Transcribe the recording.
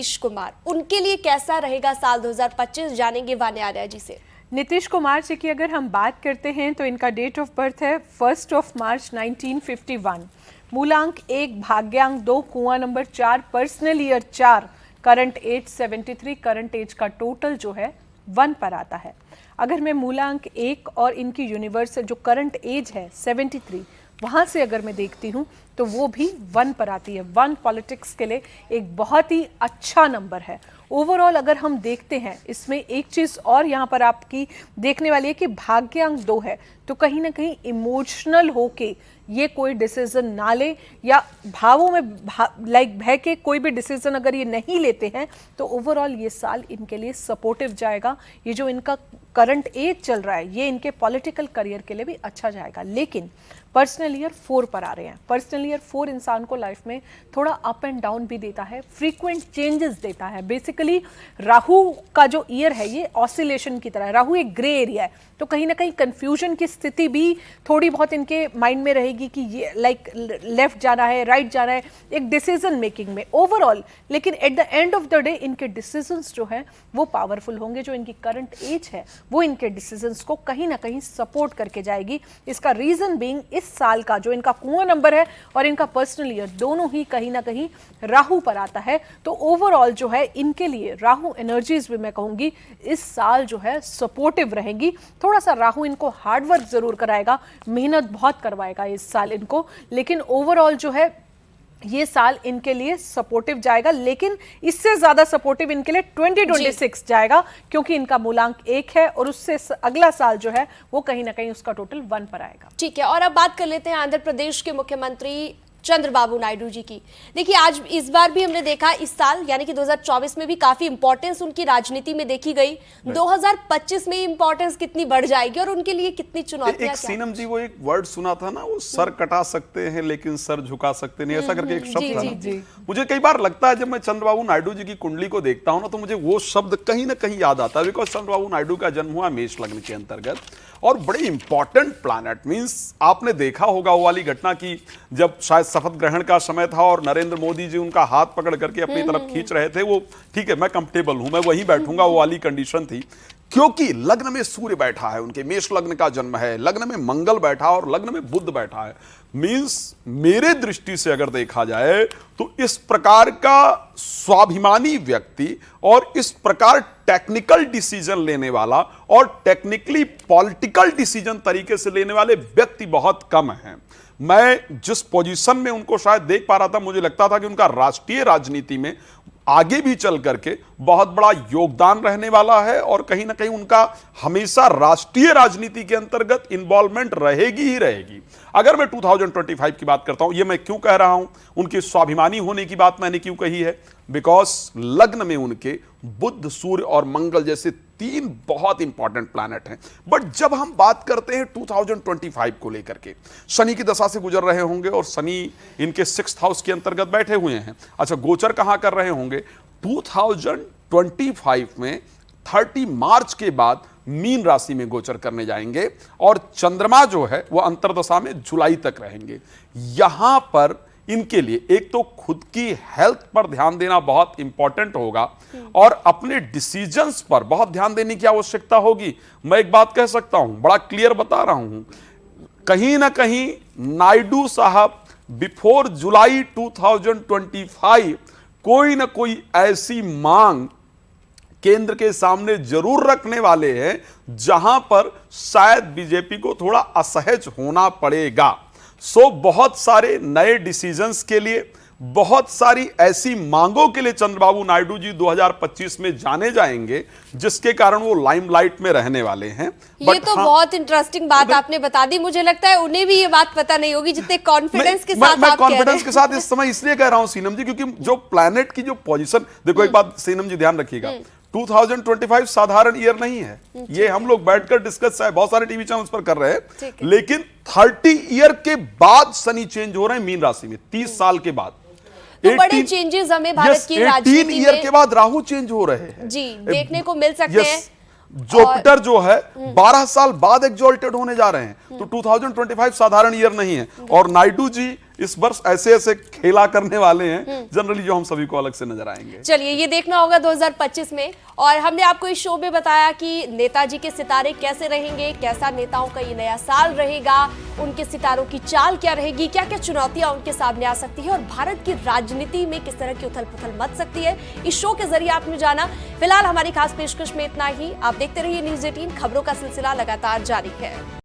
नीतीश कुमार, उनके लिए कैसा रहेगा साल 2025, जानेंगे वान्या आर्या जी से। नीतीश कुमार जी की अगर हम बात करते हैं तो इनका डेट ऑफ बर्थ है 1 मार्च 1951। मूलांक 1, भाग्यांक 2, kua number 4, personal year 4, current age 73, current age का टोटल जो है 1 पर आता है। अगर मैं मूलांक 1 और इनकी यूनिवर्सल जो करंट एज है 73 वहाँ से अगर मैं देखती हूँ तो वो भी 1 पर आती है। 1 पॉलिटिक्स के लिए एक बहुत ही अच्छा नंबर है। ओवरऑल अगर हम देखते हैं इसमें एक चीज़ और यहाँ पर आपकी देखने वाली है कि भाग्यांक 2 है, तो कहीं ना कहीं इमोशनल होके ये कोई डिसीजन ना ले या भावों में बह के कोई भी डिसीजन अगर ये नहीं लेते हैं तो ओवरऑल ये साल इनके लिए सपोर्टिव जाएगा। ये जो इनका करंट एज चल रहा है ये इनके पॉलिटिकल करियर के लिए भी अच्छा जाएगा। लेकिन पर्सनल ईयर 4 पर आ रहे हैं। पर्सनल ईयर 4 इंसान को लाइफ में थोड़ा अप एंड डाउन भी देता है, फ्रीक्वेंट चेंजेस देता है। बेसिकली राहु का जो ईयर है ये ऑसिलेशन की तरह है। राहु एक ग्रे एरिया है, तो कहीं ना कहीं कंफ्यूजन की स्थिति भी थोड़ी बहुत इनके माइंड में रहेगी कि ये लाइक लेफ्ट जाना है, राइट जाना है, एक डिसीजन मेकिंग में ओवरऑल। लेकिन at the end of the day इनके डिसीजंस जो है वो पावरफुल होंगे। जो इनकी करंट एज है वो इनके डिसीजंस को कहीं ना कहीं सपोर्ट करके जाएगी। इसका रीजन बीइंग इस साल का जो इनका कुआं नंबर है और इनका पर्सनल ईयर दोनों ही कहीं ना कहीं राहु पर आता है। तो ओवरऑल जो है इनके लिए राहु एनर्जीज भी मैं कहूंगी इस साल जो है सपोर्टिव रहेंगी। थोड़ा सा राहु इनको हार्डवर्क जरूर कराएगा, मेहनत बहुत करवाएगा इस साल इनको, लेकिन ओवरऑल जो है ये साल इनके लिए सपोर्टिव जाएगा। लेकिन इससे ज्यादा सपोर्टिव इनके लिए 2026 जाएगा, क्योंकि इनका मूलांक 1 है और उससे अगला साल जो है वो कहीं ना कहीं उसका टोटल 1 पर आएगा। ठीक है, और अब बात कर लेते हैं आंध्र प्रदेश के मुख्यमंत्री चंद्रबाबू नायडू जी की। देखिए आज इस बार भी हमने देखा, इस साल यानी कि 2024 में भी काफी इंपॉर्टेंस उनकी राजनीति में देखी गई। 2025 में इंपॉर्टेंस कितनी बढ़ जाएगी और उनके लिए कितनी चुनौतियां? एक सीनम जी वो एक वर्ड सुना था ना, वो सर कटा सकते हैं लेकिन सर झुका सकते नहीं, ऐसा करके एक शब्द था ना। मुझे कई बार लगता है जब मैं चंद्रबाबू नायडू जी की कुंडली को देखता हूं ना तो मुझे वो शब्द कहीं ना कहीं याद आता है। बिकॉज चंद्रबाबू नायडू का जन्म हुआ मेष लग्न के अंतर्गत और बड़े इंपॉर्टेंट प्लैनेट मींस आपने देखा होगा वो वाली घटना की जब शायद शपथ ग्रहण का समय था और नरेंद्र मोदी जी उनका हाथ पकड़ करके अपनी तरफ खींच रहे थे। वो ठीक है मैं कंफर्टेबल हूं, मैं वहीं बैठूंगा, वो वाली कंडीशन थी। क्योंकि लग्न में सूर्य बैठा है, उनके मेष लग्न का जन्म है, लग्न में मंगल बैठा और लग्न में बुध बैठा है। मींस मेरे दृष्टि से अगर देखा जाए तो इस प्रकार का स्वाभिमानी व्यक्ति और इस प्रकार टेक्निकल डिसीजन लेने वाला और टेक्निकली पॉलिटिकल डिसीजन तरीके से लेने वाले व्यक्ति बहुत कम हैं। मैं जिस पोजीशन में उनको शायद देख पा रहा था, मुझे लगता था कि उनका राष्ट्रीय राजनीति में आगे भी चल करके बहुत बड़ा योगदान रहने वाला है और कहीं ना कहीं उनका हमेशा राष्ट्रीय राजनीति के अंतर्गत इन्वॉल्वमेंट रहेगी ही रहेगी। अगर मैं 2025 की बात करता हूं, ये मैं क्यों कह रहा हूं, उनके स्वाभिमानी होने की बात मैंने क्यों कही है, बिकॉज लग्न में उनके बुध, सूर्य और मंगल जैसे 3 बहुत इंपॉर्टेंट प्लैनेट हैं। बट जब हम बात करते हैं 2025 को लेकर के, शनि की दशा से गुजर रहे होंगे और शनि इनके 6th हाउस के अंतर्गत बैठे हुए हैं। अच्छा, गोचर कहां कर रहे होंगे? 2025 में 30 मार्च के बाद मीन राशि में गोचर करने जाएंगे और चंद्रमा जो है वो अंतर्दशा में जुलाई तक रहेंगे। यहां पर इनके लिए एक तो खुद की हेल्थ पर ध्यान देना बहुत इंपॉर्टेंट होगा और अपने डिसीजंस पर बहुत ध्यान देने की आवश्यकता होगी। मैं एक बात कह सकता हूं, बड़ा क्लियर बता रहा हूं, कहीं ना कहीं नायडू साहब बिफोर जुलाई 2025 कोई ना कोई ऐसी मांग केंद्र के सामने जरूर रखने वाले हैं जहां पर शायद बीजेपी को थोड़ा असहज होना पड़ेगा। बहुत सारे नए डिसीजंस के लिए, बहुत सारी ऐसी मांगों के लिए चंद्रबाबू नायडू जी 2025 में जाने जाएंगे जिसके कारण वो लाइमलाइट में रहने वाले हैं। ये तो बहुत इंटरेस्टिंग बात आपने बता दी। मुझे लगता है उन्हें भी ये बात पता नहीं होगी जितने कॉन्फिडेंस के साथ मैं कॉन्फिडेंस के साथ इस समय इसलिए कह रहा हूं सीनम जी, क्योंकि जो प्लैनेट की जो पोजीशन, देखो एक बात सीनम जी ध्यान रखिएगा, 2025 साधारण ईयर नहीं है। ये हम लोग बैठकर डिस्कस बहुत सारे टीवी चैनल्स पर कर रहे हैं, लेकिन 30 ईयर के बाद शनि चेंज हो रहे हैं मीन राशि में, 30 साल के बाद। तो बड़े चेंजेस हमें भारत की राजनीति में 18 ईयर के बाद राहु चेंज हो रहे हैं जी देखने को मिल सकते हैं। जुपिटर जो है 12 साल बाद एक्सॉल्टेड होने जा रहे हैं, तो 2025 साधारण ईयर नहीं है। और नायडू जी इस वर्ष ऐसे ऐसे खेला करने वाले हैं जनरली जो हम सभी को अलग से नजर आएंगे। चलिए ये देखना होगा 2025 में। और हमने आपको इस शो में बताया कि नेताजी के सितारे कैसे रहेंगे, कैसा नेताओं का ये नया साल रहेगा, उनके सितारों की चाल क्या रहेगी, क्या क्या चुनौतियां उनके सामने आ सकती है और भारत की राजनीति में किस तरह की उथल पुथल मच सकती है। इस शो के जरिए आपने जाना। फिलहाल हमारी खास पेशकश में इतना ही। आप देखते रहिए न्यूज़ 18, खबरों का सिलसिला लगातार जारी है।